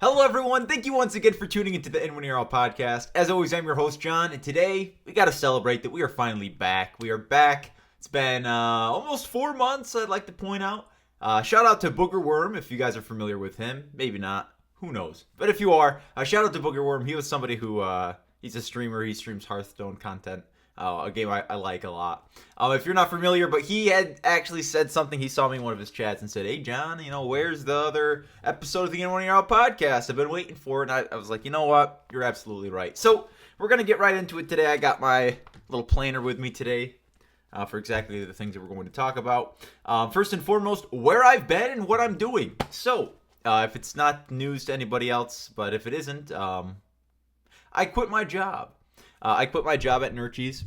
Hello, everyone. Thank you once again for tuning into the In When You're Out podcast. As always, I'm your host, John, and today we got to celebrate that we are finally back. We are back. It's been almost 4 months, I'd like to point out. Shout out to Booger Worm, if you guys are familiar with him. Maybe not. Who knows? But if you are, shout out to Booger Worm. He was somebody who, he's a streamer. He streams Hearthstone content. A game I like a lot. If you're not familiar, but he had actually said something. He saw me in one of his chats and said, "Hey, John, where's the other episode of the In When You're Out podcast? I've been waiting for it." And I was like, you know what? You're absolutely right. So we're going to get right into it today. I got my little planner with me today for exactly the things that we're going to talk about. First and foremost, where I've been and what I'm doing. So if it's not news to anybody else, but if it isn't, I quit my job. I quit my job at Nurchies.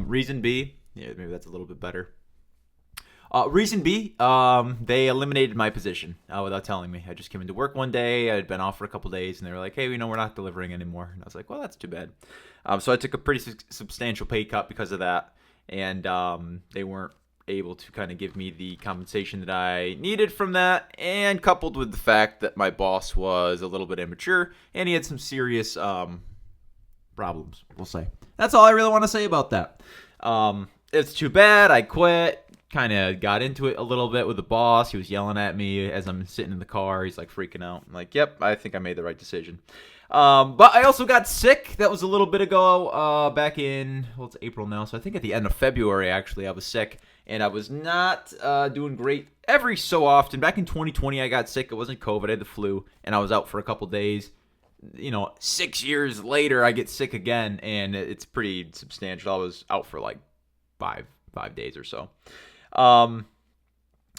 Reason B, yeah, maybe that's a little bit better. Reason B, they eliminated my position without telling me. I just came into work one day. I had been off for a couple days, and they were like, "Hey, we're not delivering anymore." And I was like, "Well, that's too bad." So I took a pretty substantial pay cut because of that, and they weren't able to kind of give me the compensation that I needed from that, and coupled with the fact that my boss was a little bit immature, and he had some serious problems, we'll say. That's all I really want to say about that. It's too bad. I quit. Kind of got into it a little bit with the boss. He was yelling at me as I'm sitting in the car. He's like freaking out. I'm like, yep, I think I made the right decision. But I also got sick. That was a little bit ago, back in, well, it's April now, so I think at the end of February, actually, I was sick, and I was not doing great every so often. Back in 2020, I got sick. It wasn't COVID. I had the flu, and I was out for a couple days. 6 years later, I get sick again, and it's pretty substantial. I was out for like five days or so. I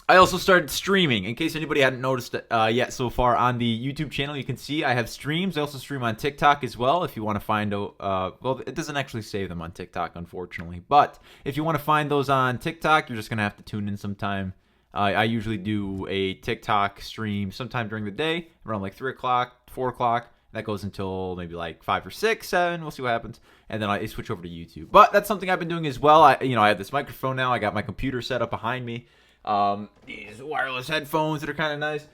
also started streaming. In case anybody hadn't noticed it yet so far on the YouTube channel, you can see I have streams. I also stream on TikTok as well. If you want to find, well, it doesn't actually save them on TikTok, unfortunately. But if you want to find those on TikTok, you're just gonna have to tune in sometime. I usually do a TikTok stream sometime during the day, around like 3 o'clock, 4 o'clock. That goes until maybe like 5 or 6, 7. We'll see what happens. And then I switch over to YouTube. But that's something I've been doing as well. I have this microphone now. I got my computer set up behind me. These wireless headphones that are kind of nice.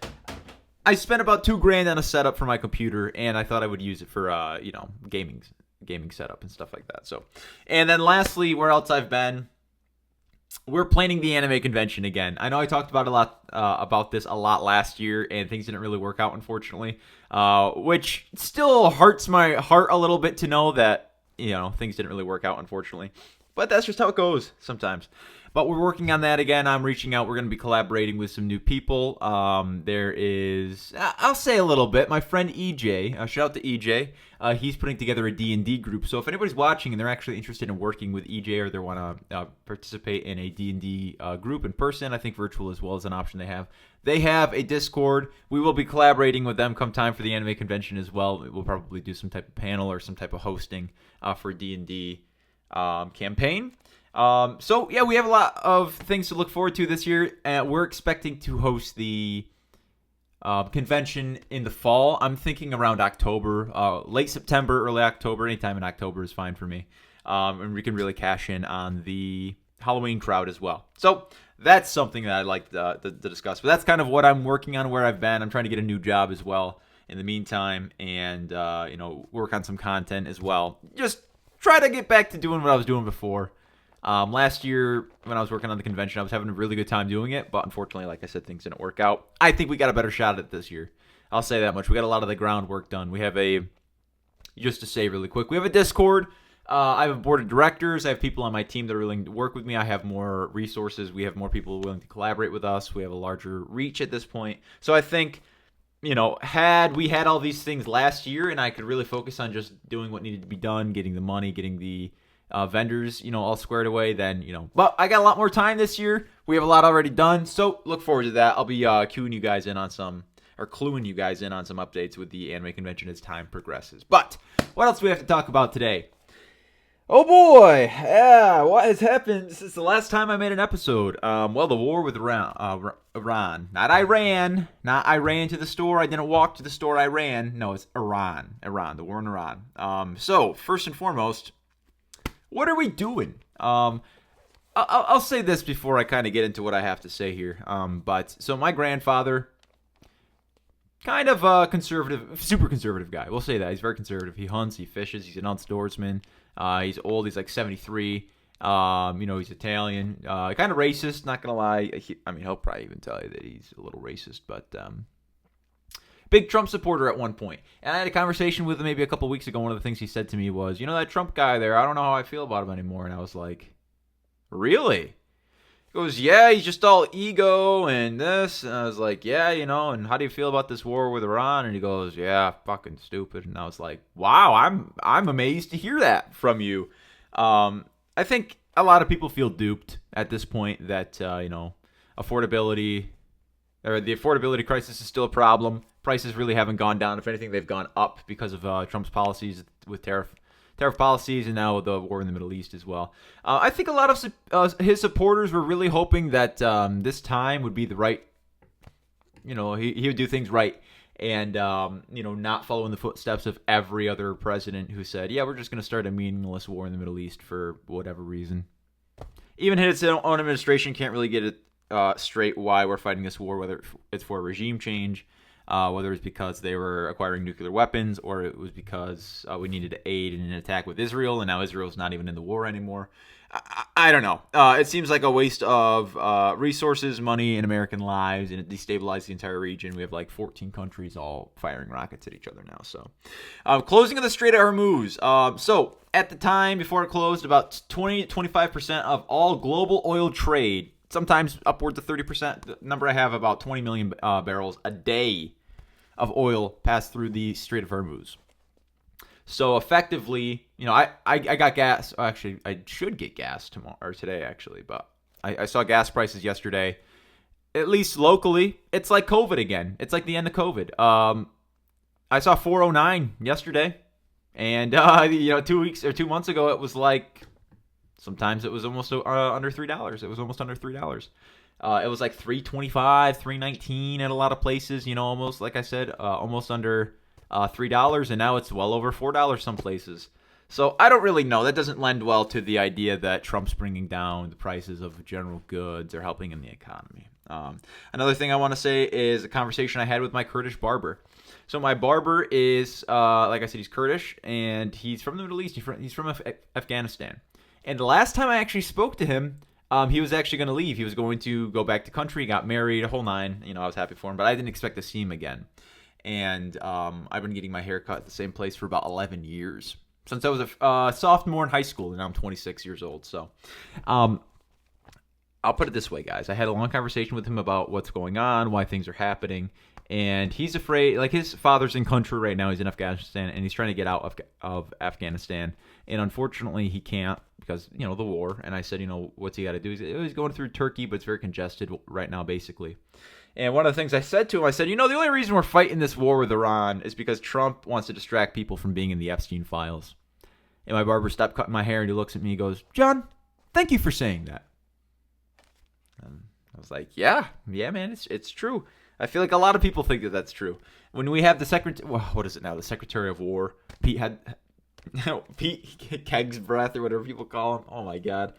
I spent about $2,000 on a setup for my computer, and I thought I would use it for gaming setup and stuff like that. So, and then lastly, where else I've been? We're planning the anime convention again. I know I talked about this a lot last year, and things didn't really work out, unfortunately. Which still hurts my heart a little bit to know that things didn't really work out, unfortunately. But that's just how it goes sometimes. But we're working on that again. I'm reaching out. We're going to be collaborating with some new people. There is, I'll say a little bit. My friend EJ, shout out to EJ. He's putting together a D&D group. So if anybody's watching and they're actually interested in working with EJ or they want to participate in a D&D group in person, I think virtual as well is an option they have. They have a Discord. We will be collaborating with them come time for the anime convention as well. We'll probably do some type of panel or some type of hosting for D&D campaign. So yeah, we have a lot of things to look forward to this year. We're expecting to host the convention in the fall. I'm thinking around October, late September, early October. Anytime in October is fine for me. And we can really cash in on the Halloween crowd as well. So that's something that I'd like to discuss. But that's kind of what I'm working on, where I've been. I'm trying to get a new job as well in the meantime, and work on some content as well. Just try to get back to doing what I was doing before. Last year, when I was working on the convention, I was having a really good time doing it, but unfortunately, like I said, things didn't work out. I think we got a better shot at it this year. I'll say that much. We got a lot of the groundwork done. We have just to say really quick, we have a Discord. I have a board of directors. I have people on my team that are willing to work with me. I have more resources. We have more people willing to collaborate with us. We have a larger reach at this point. So I think, had we had all these things last year and I could really focus on just doing what needed to be done, getting the money, getting the vendors, all squared away, then, but I got a lot more time this year. We have a lot already done, so look forward to that. I'll be cluing you guys in on some updates with the anime convention as time progresses. But what else do we have to talk about today? Oh boy, yeah, what has happened since the last time I made an episode? Well, the war with Iran. Not Iran. Not I ran to the store. I didn't walk to the store. I ran. No, it's Iran. The war in Iran. So, first and foremost, what are we doing? I'll say this before I kind of get into what I have to say here. So my grandfather kind of a conservative, super conservative guy. We'll say that. He's very conservative. He hunts, he fishes, he's an outdoorsman. He's old. He's like 73. He's Italian. Kind of racist, not going to lie. He'll probably even tell you that he's a little racist, but big Trump supporter at one point. And I had a conversation with him maybe a couple weeks ago. One of the things he said to me was, that Trump guy there, I don't know how I feel about him anymore. And I was like, really? He goes, yeah, he's just all ego and this. And I was like, yeah, and how do you feel about this war with Iran? And he goes, yeah, fucking stupid. And I was like, wow, I'm amazed to hear that from you. I think a lot of people feel duped at this point that, affordability, or the affordability crisis is still a problem. Prices really haven't gone down. If anything, they've gone up because of Trump's policies with tariff policies, and now the war in the Middle East as well. I think a lot of his supporters were really hoping that this time would be the right, he would do things right and, not follow in the footsteps of every other president who said, yeah, we're just going to start a meaningless war in the Middle East for whatever reason. Even his own administration can't really get it straight why we're fighting this war, whether it's for a regime change, whether it's because they were acquiring nuclear weapons or it was because we needed to aid in an attack with Israel, and now Israel's not even in the war anymore. I don't know. It seems like a waste of resources, money, and American lives, and it destabilized the entire region. We have like 14 countries all firing rockets at each other now. So, closing of the Strait of Hormuz. So, at the time before it closed, about 20 to 25% of all global oil trade, sometimes upwards of 30%. The number I have, about 20 million barrels a day of oil passed through the Strait of Hormuz. So effectively, I got gas. Actually, I should get gas tomorrow or today, actually. But I saw gas prices yesterday. At least locally, it's like COVID again. It's like the end of COVID. I saw 409 yesterday, and 2 months ago it was like. Sometimes it was almost under $3. It was almost under $3. It was like $3.25, $3.19 at a lot of places. Almost like I said, almost under $3, and now it's well over $4 some places. So I don't really know. That doesn't lend well to the idea that Trump's bringing down the prices of general goods or helping in the economy. Another thing I want to say is a conversation I had with my Kurdish barber. So my barber is, like I said, he's Kurdish, and he's from the Middle East. He's from Afghanistan. And the last time I actually spoke to him, he was actually going to leave. He was going to go back to country, got married, a whole nine. I was happy for him, but I didn't expect to see him again. And I've been getting my hair cut at the same place for about 11 years. Since I was a sophomore in high school, and now I'm 26 years old. So I'll put it this way, guys. I had a long conversation with him about what's going on, why things are happening. And he's afraid, like his father's in country right now. He's in Afghanistan, and he's trying to get out of Afghanistan. And unfortunately, he can't because, the war. And I said, what's he got to do? He's going through Turkey, but it's very congested right now, basically. And one of the things I said to him, I said, the only reason we're fighting this war with Iran is because Trump wants to distract people from being in the Epstein files. And my barber stopped cutting my hair, and he looks at me and goes, John, thank you for saying that. And I was like, yeah, man, it's true. I feel like a lot of people think that that's true. When we have the the Secretary of War, Pete Hegseth or whatever people call him. Oh my God,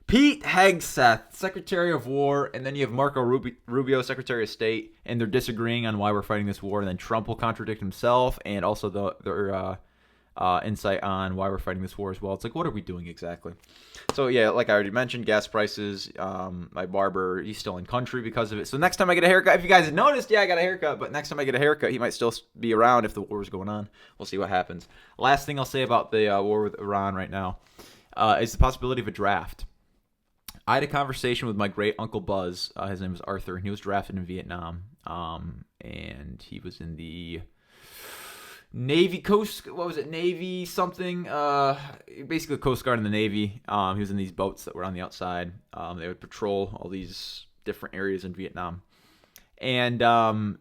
Pete Hegseth, Secretary of War, and then you have Marco Rubio, Secretary of State, and they're disagreeing on why we're fighting this war. And then Trump will contradict himself, and also their insight on why we're fighting this war as well. It's like, what are we doing exactly? So yeah, like I already mentioned, gas prices. My barber, he's still in country because of it. So next time I get a haircut, if you guys have noticed, yeah, I got a haircut. But next time I get a haircut, he might still be around if the war is going on. We'll see what happens. Last thing I'll say about the war with Iran right now is the possibility of a draft. I had a conversation with my great uncle Buzz. His name was Arthur, and he was drafted in Vietnam. And he was in the Navy Coast, Navy something, basically Coast Guard in the Navy. He was in these boats that were on the outside. They would patrol all these different areas in Vietnam. And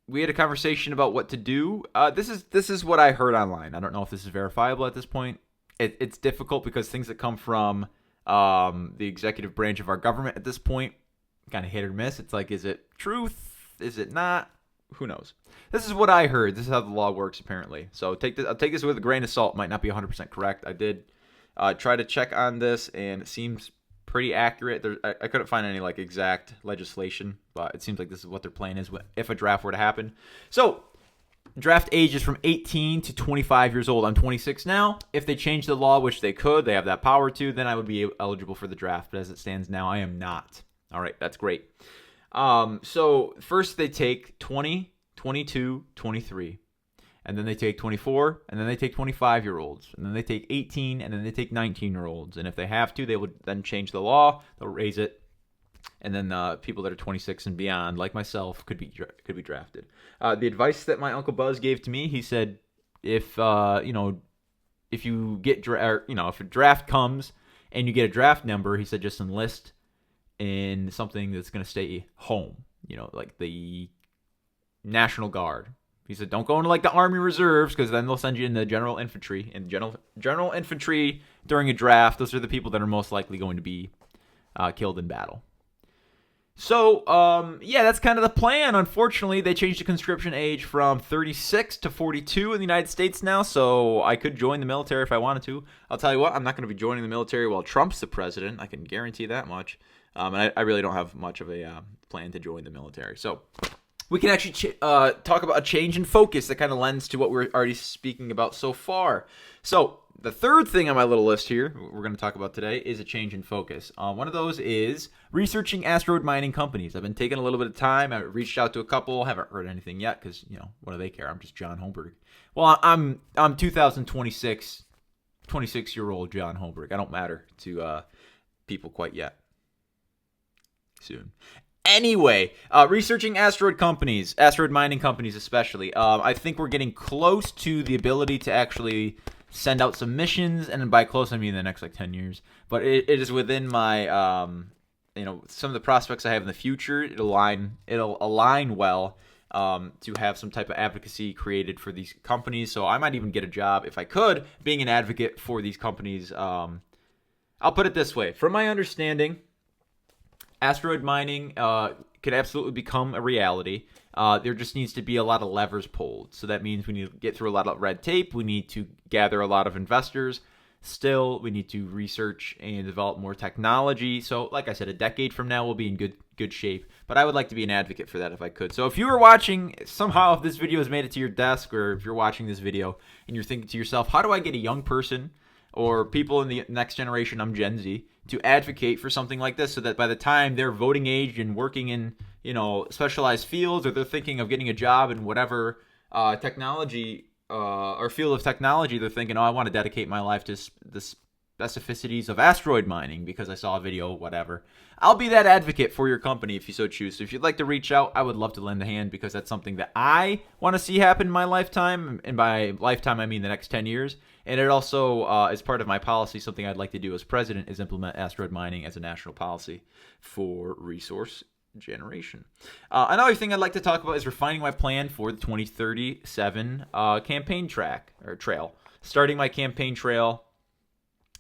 we had a conversation about what to do. This is what I heard online. I don't know if this is verifiable at this point. It's difficult because things that come from the executive branch of our government at this point, kind of hit or miss. It's like, is it truth? Is it not? Who knows? This is what I heard. This is how the law works, apparently. So I'll take this with a grain of salt. Might not be 100% correct. I did try to check on this, and it seems pretty accurate. I couldn't find any like exact legislation, but it seems like this is what their plan is if a draft were to happen. So draft age is from 18 to 25 years old. I'm 26 now. If they change the law, which they could, they have that power to, then I would be eligible for the draft. But as it stands now, I am not. All right, that's great. So first they take 20, 22, 23. And then they take 24, and then they take 25-year-olds, and then they take 18, and then they take 19-year-olds. And if they have to, they would then change the law. They'll raise it, and then people that are 26 and beyond, like myself, could be drafted. The advice that my Uncle Buzz gave to me, he said, if you get if a draft comes and you get a draft number, he said just enlist in something that's going to stay home. Like the National Guard. He said, don't go into like the Army Reserves because then they'll send you in the General Infantry. And General Infantry during a draft, those are the people that are most likely going to be killed in battle. So, that's kind of the plan. Unfortunately, they changed the conscription age from 36 to 42 in the United States now, so I could join the military if I wanted to. I'll tell you what, I'm not going to be joining the military while Trump's the president. I can guarantee that much. And I really don't have much of a plan to join the military. So we can actually talk about a change in focus that kind of lends to what we're already speaking about so far. So the third thing on my little list here we're going to talk about today is a change in focus. One of those is researching asteroid mining companies. I've been taking a little bit of time. I reached out to a couple. Haven't heard anything yet because, what do they care? I'm just John Holmberg. Well, I'm 2026, 26-year-old John Holmberg. I don't matter to people quite yet. Soon. Anyway, researching asteroid mining companies especially. I think we're getting close to the ability to actually send out some missions, and by close I mean the next 10 years. But it is within my, some of the prospects I have in the future. It'll align well to have some type of advocacy created for these companies. So I might even get a job if I could, being an advocate for these companies. I'll put it this way: from my understanding, asteroid mining could absolutely become a reality. There just needs to be a lot of levers pulled. So that means we need to get through a lot of red tape. We need to gather a lot of investors. Still, we need to research and develop more technology. So like I said, a decade from now, we'll be in good shape. But I would like to be an advocate for that if I could. So if you are watching, somehow if this video has made it to your desk, or if you're watching this video and you're thinking to yourself, how do I get a young person or people in the next generation, I'm Gen Z, to advocate for something like this so that by the time they're voting age and working in, specialized fields, or they're thinking of getting a job in whatever technology or field of technology, they're thinking, I want to dedicate my life to the specificities of asteroid mining because I saw a video, whatever. I'll be that advocate for your company if you so choose. So if you'd like to reach out, I would love to lend a hand because that's something that I want to see happen in my lifetime. And by lifetime, I mean the next 10 years. And it also is part of my policy. Something I'd like to do as president is implement asteroid mining as a national policy for resource generation. Another thing I'd like to talk about is refining my plan for the 2037 campaign trail. Starting my campaign trail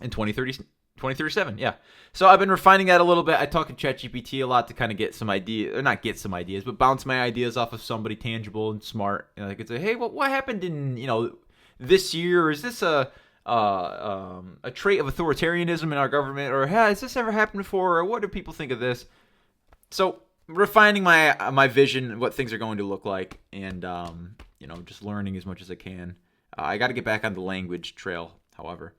in 2037, yeah. So I've been refining that a little bit. I talk to ChatGPT a lot to kind of get some ideas, or not get some ideas, but bounce my ideas off of somebody tangible and smart. And I could say, hey, what happened in, this year? Or is this a trait of authoritarianism in our government? Or has this ever happened before? Or what do people think of this? So refining my vision, what things are going to look like, and just learning as much as I can. I got to get back on the language trail. However,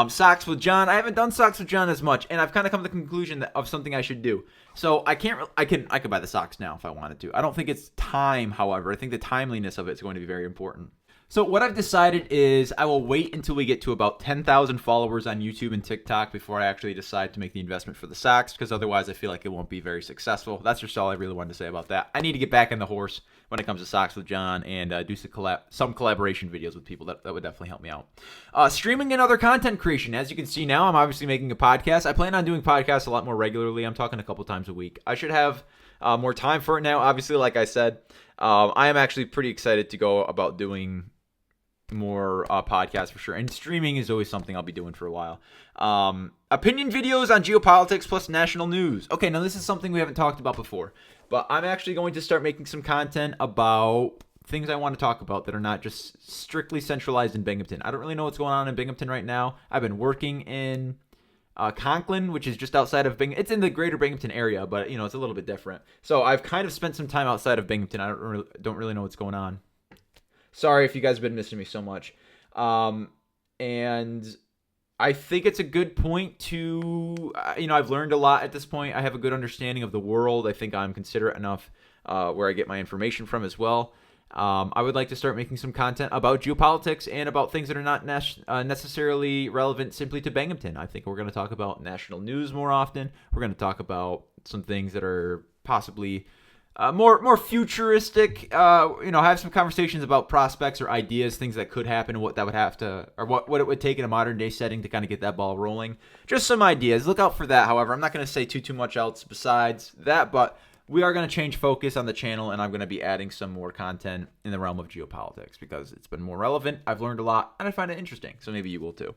Socks with John. I haven't done Socks with John as much, and I've kind of come to the conclusion of something I should do. So I could buy the socks now if I wanted to. I don't think it's time, however. I think the timeliness of it is going to be very important. So what I've decided is I will wait until we get to about 10,000 followers on YouTube and TikTok before I actually decide to make the investment for the socks, because otherwise I feel like it won't be very successful. That's just all I really wanted to say about that. I need to get back on the horse when it comes to Socks with John and do some collaboration videos with people. That would definitely help me out. Streaming and other content creation. As you can see now, I'm obviously making a podcast. I plan on doing podcasts a lot more regularly. I'm talking a couple times a week. I should have more time for it now. Obviously, like I said, I am actually pretty excited to go about doing more podcasts for sure, and streaming is always something I'll be doing for a while. Opinion videos on geopolitics plus national news. Okay, now this is something we haven't talked about before, but I'm actually going to start making some content about things I want to talk about that are not just strictly centralized in Binghamton. I don't really know what's going on in Binghamton right now. I've been working in Conklin, which is just outside of Binghamton. It's in the greater Binghamton area, but it's a little bit different. So I've kind of spent some time outside of Binghamton. I don't really know what's going on. Sorry if you guys have been missing me so much. And I think it's a good point to, I've learned a lot at this point. I have a good understanding of the world. I think I'm considerate enough where I get my information from as well. I would like to start making some content about geopolitics and about things that are not necessarily relevant simply to Binghamton. I think we're going to talk about national news more often. We're going to talk about some things that are possibly more futuristic. Have some conversations about prospects or ideas, things that could happen, and what that would have to, or what it would take in a modern day setting to kind of get that ball rolling. Just some ideas. Look out for that. However, I'm not going to say too much else besides that, but we are going to change focus on the channel, and I'm going to be adding some more content in the realm of geopolitics because it's been more relevant. I've learned a lot, and I find it interesting, so maybe you will too.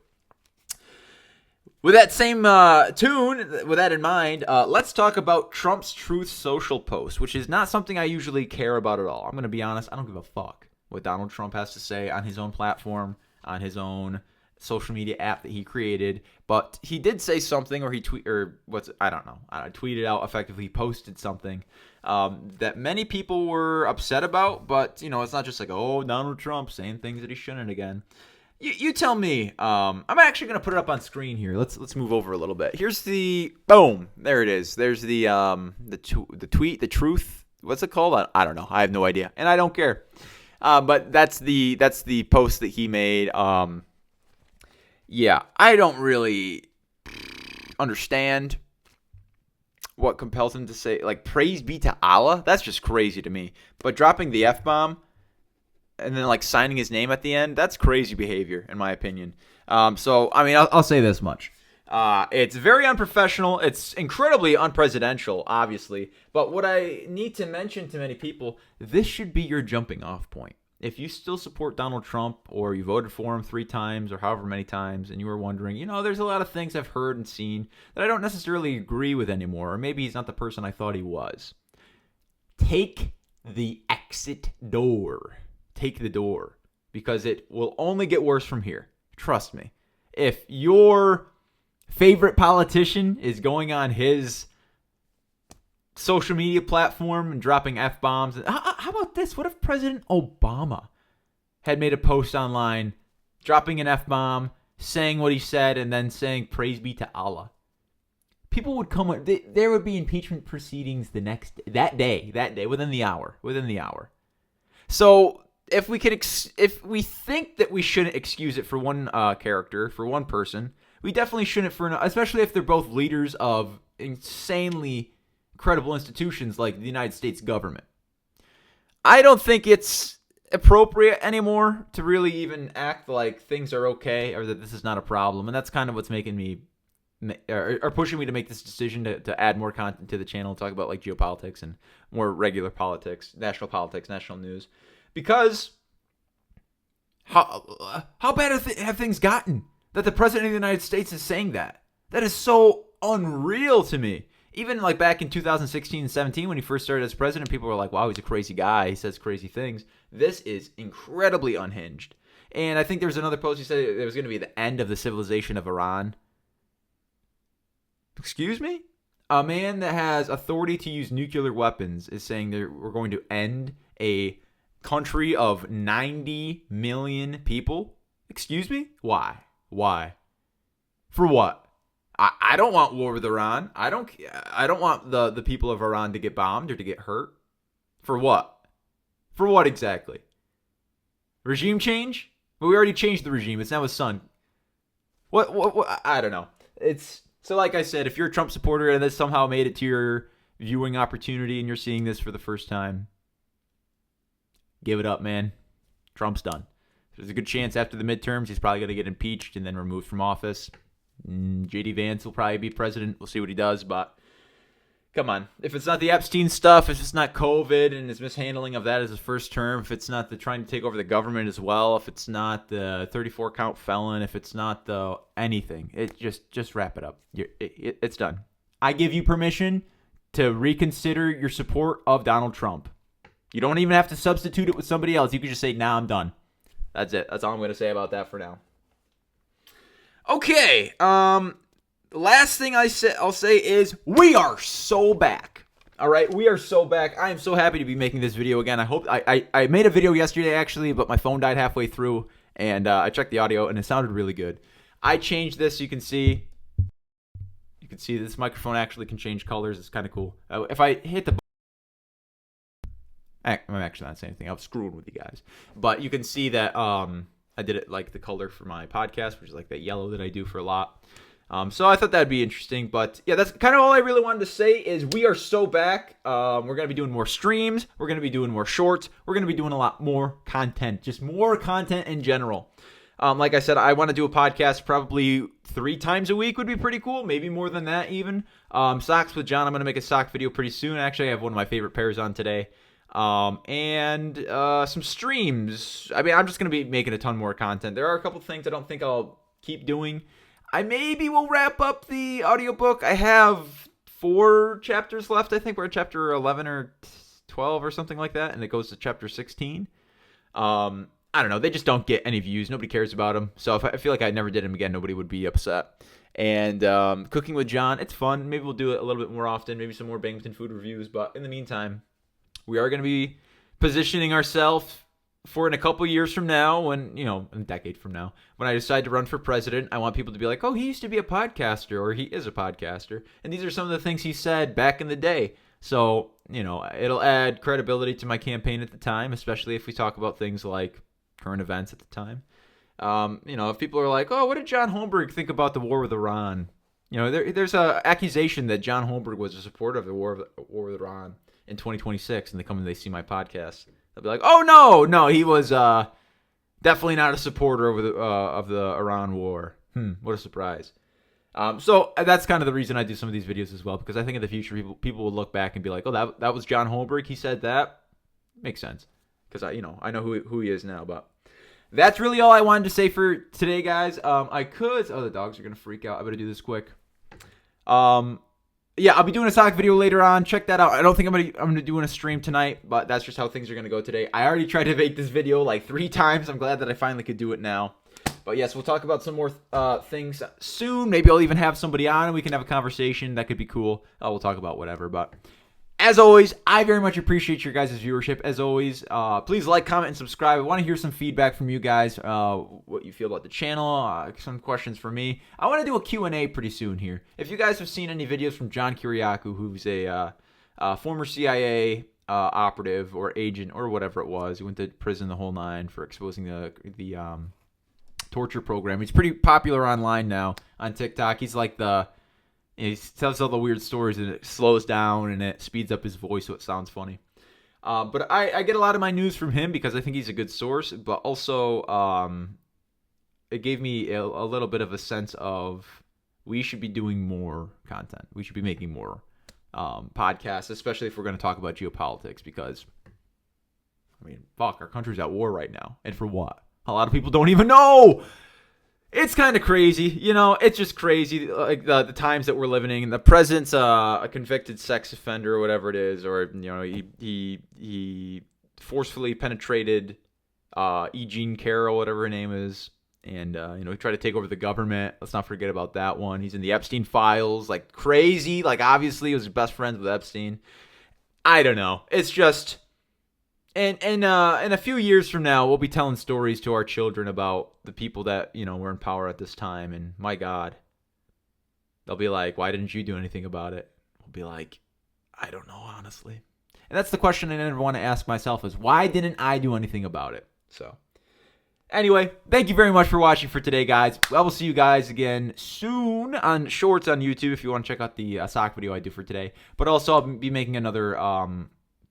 With that same tune, with that in mind, let's talk about Trump's Truth Social post, which is not something I usually care about at all. I'm going to be honest, I don't give a fuck what Donald Trump has to say on his own platform, on his own social media app that he created, but he did say something, or he tweeted out, effectively posted something that many people were upset about, but it's not just like, oh, Donald Trump saying things that he shouldn't again. You tell me. I'm actually gonna put it up on screen here. Let's move over a little bit. Here's the boom. There it is. There's the tweet, the truth. What's it called? I don't know. I have no idea, and I don't care. But that's the post that he made. Yeah, I don't really understand what compels him to say, like, praise be to Allah. That's just crazy to me. But dropping the F-bomb and then, like, signing his name at the end, that's crazy behavior, in my opinion. So, I mean, I'll say this much. It's very unprofessional. It's incredibly unpresidential, obviously. But what I need to mention to many people, this should be your jumping off point. If you still support Donald Trump, or you voted for him 3 times or however many times, and you were wondering, there's a lot of things I've heard and seen that I don't necessarily agree with anymore, or maybe he's not the person I thought he was. Take the exit door. Take the door, because it will only get worse from here. Trust me. If your favorite politician is going on his social media platform and dropping F-bombs. How about this? What if President Obama had made a post online dropping an F-bomb, saying what he said, and then saying praise be to Allah? People would come, there would be impeachment proceedings that day, within the hour. So if we think that we shouldn't excuse it for one character, for one person, we definitely shouldn't especially if they're both leaders of insanely credible institutions like the United States government. I don't think it's appropriate anymore to really even act like things are okay or that this is not a problem, and that's kind of what's making me or pushing me to make this decision to add more content to the channel and talk about, like, geopolitics and more regular politics, national news, because how bad have things gotten that the president of the United States is saying that? That is so unreal to me. Even, like, back in 2016 and 17 when he first started as president, people were like, wow, he's a crazy guy. He says crazy things. This is incredibly unhinged. And I think there was another post he said it was going to be the end of the civilization of Iran. Excuse me? A man that has authority to use nuclear weapons is saying that we're going to end a country of 90 million people? Excuse me? Why? For what? I don't want war with Iran. I don't want the people of Iran to get bombed or to get hurt. For what? For what exactly? Regime change? Well, we already changed the regime. It's now his son. What? I don't know. So like I said, if you're a Trump supporter and this somehow made it to your viewing opportunity and you're seeing this for the first time, give it up, man. Trump's done. There's a good chance after the midterms he's probably going to get impeached and then removed from office. J.D. Vance will probably be president. We'll see what he does, but come on. If it's not the Epstein stuff, if it's not COVID and his mishandling of that as his first term, if it's not the trying to take over the government as well, if it's not the 34-count felon, if it's not the anything, it just wrap it up. It's done. I give you permission to reconsider your support of Donald Trump. You don't even have to substitute it with somebody else. You can just say, nah, I'm done. That's it. That's all I'm going to say about that for now. Okay, the last thing I'll say is we are so back. All right, we are so back. I am so happy to be making this video again. I hope I made a video yesterday actually, but my phone died halfway through, and I checked the audio and it sounded really good. I changed this. You can see this microphone actually can change colors. It's kind of cool. If I hit the I'm actually not saying anything. I was screwing with you guys. But you can see that I did it like the color for my podcast, which is like that yellow that I do for a lot. So I thought that'd be interesting. But yeah, that's kind of all I really wanted to say is we are so back. We're going to be doing more streams. We're going to be doing more shorts. We're going to be doing a lot more content. Just more content in general. Like I said, I want to do a podcast probably 3 times a week would be pretty cool. Maybe more than that even. Socks with John. I'm going to make a sock video pretty soon. Actually, I have one of my favorite pairs on today. And some streams. I mean, I'm just going to be making a ton more content. There are a couple things I don't think I'll keep doing. I maybe will wrap up the audiobook. I have 4 chapters left. I think we're at chapter 11 or 12 or something like that, and it goes to chapter 16. I don't know. They just don't get any views. Nobody cares about them. So if I feel like I never did them again, nobody would be upset. And Cooking with John, it's fun. Maybe we'll do it a little bit more often. Maybe some more Bangleton food reviews. But in the meantime, we are going to be positioning ourselves for in a couple years from now, when, a decade from now, when I decide to run for president. I want people to be like, oh, he used to be a podcaster, or he is a podcaster. And these are some of the things he said back in the day. So, it'll add credibility to my campaign at the time, especially if we talk about things like current events at the time. If people are like, oh, what did John Holmberg think about the war with Iran? There's a accusation that John Holmberg was a supporter of the war with Iran in 2026, and they come and they see my podcast. They'll be like, oh, no, he was definitely not a supporter of the Iran war. What a surprise. So that's kind of the reason I do some of these videos as well, because I think in the future people will look back and be like, oh, that was John Holmberg. He said that. Makes sense, because I know who he is now. But that's really all I wanted to say for today, guys. The dogs are gonna freak out. I better do this quick. Yeah, I'll be doing a sock video later on. Check that out. I don't think I'm gonna do a stream tonight, but that's just how things are gonna go today. I already tried to make this video like 3 times. I'm glad that I finally could do it now. But yes, we'll talk about some more things soon. Maybe I'll even have somebody on and we can have a conversation. That could be cool. We'll talk about whatever. But as always, I very much appreciate your guys' viewership. As always, please like, comment, and subscribe. I want to hear some feedback from you guys, what you feel about the channel, some questions for me. I want to do a Q&A pretty soon here. If you guys have seen any videos from John Kiriakou, who's a former CIA operative or agent or whatever it was, he went to prison the whole 9 for exposing the torture program. He's pretty popular online now on TikTok. He's like he tells all the weird stories, and it slows down and it speeds up his voice so it sounds funny. But I get a lot of my news from him because I think he's a good source, but also it gave me a little bit of a sense of we should be doing more content. We should be making more podcasts, especially if we're going to talk about geopolitics, because, our country's at war right now. And for what? A lot of people don't even know. It's kind of crazy, it's just crazy, like the times that we're living in. The president's a convicted sex offender or whatever it is, or, he forcefully penetrated E. Jean Carroll, whatever her name is, and, he tried to take over the government. Let's not forget about that one. He's in the Epstein files, like crazy, like obviously he was best friends with Epstein. I don't know. It's just... And in a few years from now, we'll be telling stories to our children about the people that, were in power at this time. And my God, they'll be like, why didn't you do anything about it? We'll be like, I don't know, honestly. And that's the question I never want to ask myself is, why didn't I do anything about it? So anyway, thank you very much for watching for today, guys. I will see you guys again soon on Shorts on YouTube if you want to check out the sock video I do for today. But also I'll be making another...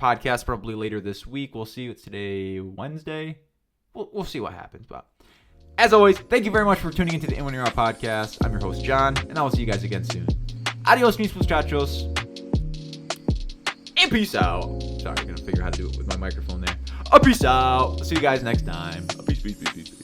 podcast probably later this week. We'll see. It's today, Wednesday. We'll see what happens. But as always, thank you very much for tuning into the In When You're Out podcast. I'm your host, John, and I will see you guys again soon. Adios, mis muchachos, and peace out. Sorry, I'm gonna figure out how to do it with my microphone there. Peace out. See you guys next time. Peace.